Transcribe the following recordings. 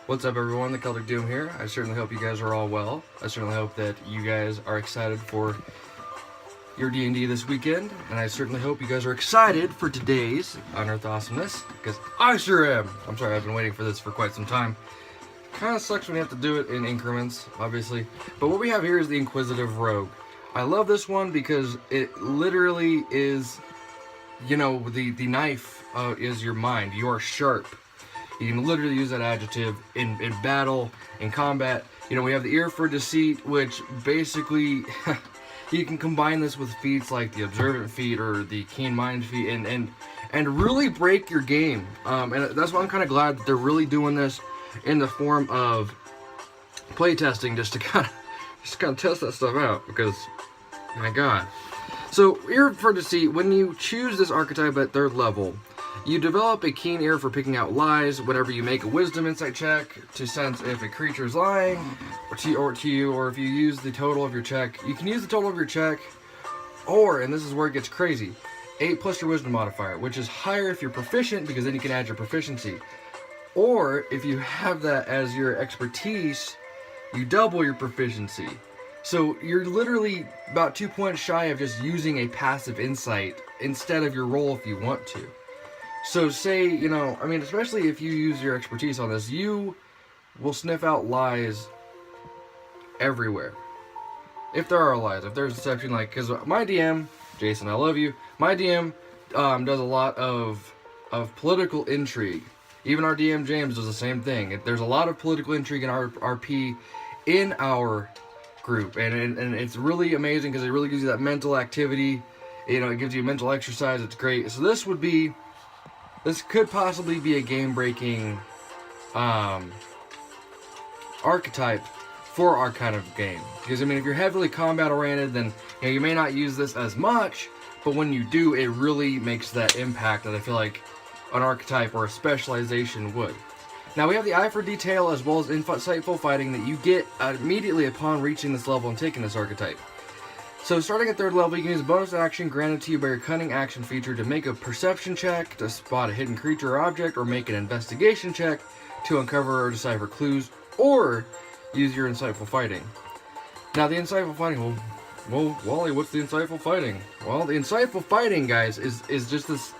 What's up, everyone? The Celtic Doom here. I certainly hope you guys are all well. I certainly hope that you guys are excited for your D&D this weekend, and I certainly hope you guys are excited for today's Unearthed Awesomeness, because I sure am. I'm sorry, I've been waiting for this for quite some time. Kind of sucks when you have to do it in increments, obviously, but what we have here is the Inquisitive Rogue. I love this one because it literally is, you know, the knife is your mind. You are sharp. You can literally use that adjective in battle, in combat. You know, we have the Ear for Deceit, which basically, you can combine this with feats like the Observant feat or the Keen Mind feat and really break your game. And that's why I'm kind of glad that they're really doing this in the form of playtesting, just to kind of test that stuff out, because, my god. So, Ear for Deceit, when you choose this archetype at 3rd level, you develop a keen ear for picking out lies whenever you make a wisdom insight check to sense if a creature is lying to you, or if you use the total of your check. You can use the total of your check, or, and this is where it gets crazy, 8 plus your wisdom modifier, which is higher if you're proficient, because then you can add your proficiency. Or, if you have that as your expertise, you double your proficiency. So you're literally about 2 points shy of just using a passive insight instead of your roll if you want to. So say, you know, I mean, especially if you use your expertise on this, you will sniff out lies everywhere. If there are lies, if there's deception, like, because my DM, Jason, I love you, my DM does a lot of political intrigue. Even our DM, James, does the same thing. There's a lot of political intrigue in our RP in our group, and it's really amazing because it really gives you that mental activity. You know, it gives you mental exercise. It's great. So this could possibly be a game-breaking archetype for our kind of game. Because, I mean, if you're heavily combat-oriented, then you know, you may not use this as much, but when you do, it really makes that impact that I feel like an archetype or a specialization would. Now, we have the Eye for Detail as well as Insightful Fighting that you get immediately upon reaching this level and taking this archetype. So, starting at 3rd level, you can use a bonus action granted to you by your Cunning action feature to make a perception check, to spot a hidden creature or object, or make an investigation check to uncover or decipher clues, or use your Insightful Fighting. Now, the Insightful Fighting, well, Wally, what's the Insightful Fighting? Well, the Insightful Fighting, guys, is just this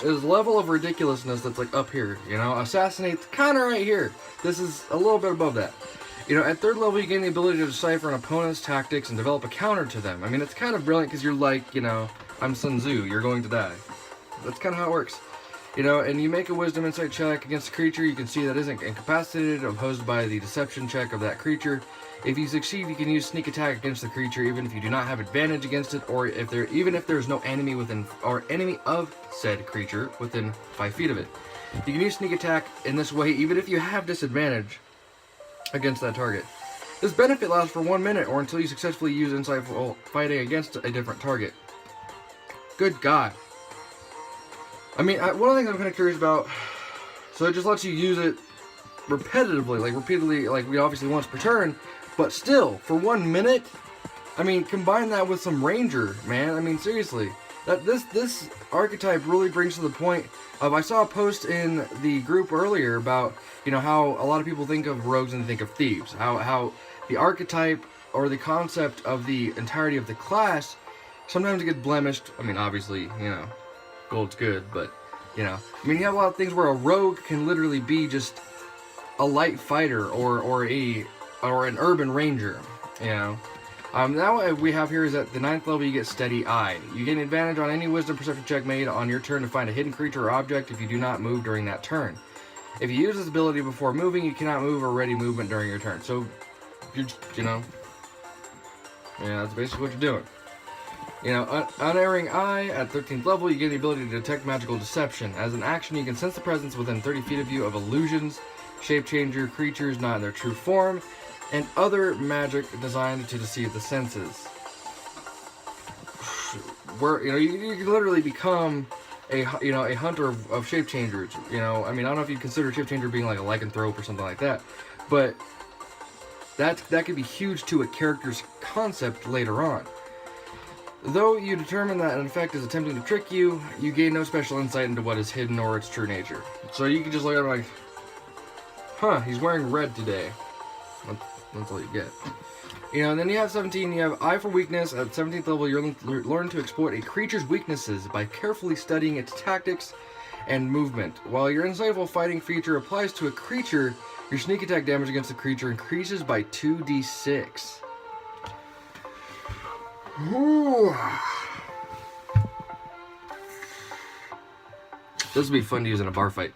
level of ridiculousness that's like up here, you know? Assassinate's kind of right here. This is a little bit above that. You know, at 3rd level, you gain the ability to decipher an opponent's tactics and develop a counter to them. I mean, it's kind of brilliant because you're like, you know, I'm Sun Tzu, you're going to die. That's kind of how it works. You know, and you make a wisdom insight check against a creature you can see that isn't incapacitated, opposed by the deception check of that creature. If you succeed, you can use sneak attack against the creature, even if you do not have advantage against it, or even if there's no enemy within, or enemy of said creature within 5 feet of it. You can use sneak attack in this way, even if you have disadvantage against that target. This benefit lasts for 1 minute, or until you successfully use Insightful Fighting against a different target. Good God. I mean, one of the things I'm kind of curious about, so it just lets you use it repetitively, like repeatedly, like we obviously once per turn, but still, for 1 minute, I mean, combine that with some Ranger, man. I mean, seriously. This archetype really brings to the point of, I saw a post in the group earlier about, you know, how a lot of people think of rogues and think of thieves. How the archetype or the concept of the entirety of the class sometimes gets blemished. I mean, obviously, you know, gold's good, but, you know, I mean, you have a lot of things where a rogue can literally be just a light fighter or an urban ranger, you know. Now what we have here is at the 9th level you get Steady Eye. You gain advantage on any wisdom perception check made on your turn to find a hidden creature or object if you do not move during that turn. If you use this ability before moving, you cannot move or ready movement during your turn. So, you know, yeah, that's basically what you're doing. You know, Unerring Eye, at 13th level, you gain the ability to detect magical deception. As an action, you can sense the presence within 30 feet of you of illusions, shape-changer creatures not in their true form, and other magic designed to deceive the senses. Where, you know, you can literally become a hunter of shape changers. You know, I mean, I don't know if you'd consider shape changer being like a lycanthrope or something like that, but that could be huge to a character's concept later on. Though you determine that an effect is attempting to trick you, you gain no special insight into what is hidden or its true nature. So you can just look at it like, Huh, he's wearing red today. That's all you get. You know, and then you have 17, you have Eye for Weakness. At 17th level, you learn to exploit a creature's weaknesses by carefully studying its tactics and movement. While your insightful fighting feature applies to a creature, your sneak attack damage against the creature increases by 2d6. Ooh. This would be fun to use in a bar fight.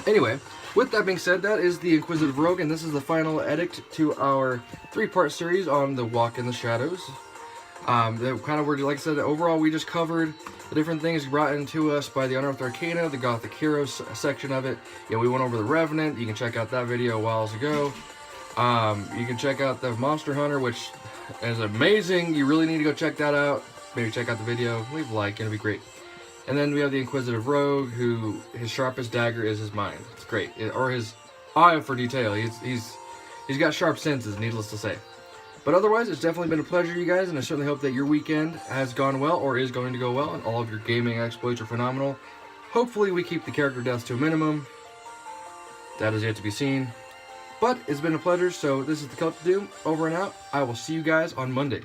Anyway, with that being said, that is the Inquisitive Rogue, and this is the final edict to our 3-part series on the Walk in the Shadows. That kind of were, like I said, overall we just covered the different things brought into us by the Unearthed Arcana, the Gothic Heroes section of it. You know, we went over the Revenant. You can check out that video a while ago. You can check out the Monster Hunter, which is amazing. You really need to go check that out. Maybe check out the video, leave a like, it'll be great. And then we have the Inquisitive Rogue, who his sharpest dagger is his mind. It's great, or his eye for detail. He's got sharp senses, needless to say. But otherwise, it's definitely been a pleasure, you guys, and I certainly hope that your weekend has gone well, or is going to go well, and all of your gaming exploits are phenomenal. Hopefully, we keep the character deaths to a minimum. That is yet to be seen. But it's been a pleasure. So this is the Cult of Doom, over and out. I will see you guys on Monday.